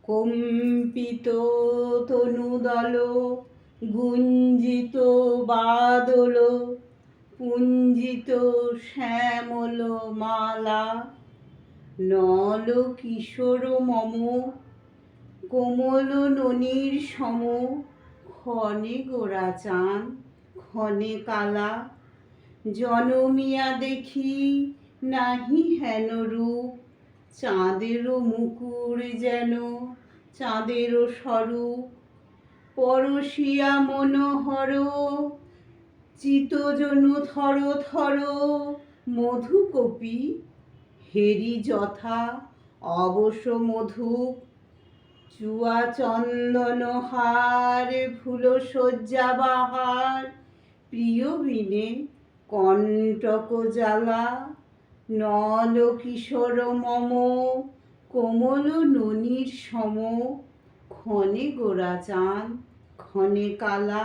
কম্পিত তনুদল গুঞ্জিত বাদল পুঞ্জিত শ্যামল মালা নল কিশোর মম কোমল ননির সম ক্ষণে গোরা চান ক্ষণে কালা জনমিয়া দেখি নাহি হেন রূপ চাঁদেরও মুকুর যেন চাঁদেরও স্বরূপ পরশিয়া মনোহর চিতজনু থর থর মধুকপি হেরি যথা অবশ মধুক চুয়া চন্দন হার ফুল শয্যা বাহার প্রিয় বিনে কণ্টক জ্বালা নল কিশোর মম কোমল ননির সম ক্ষণে গোরা চান ক্ষণে কালা।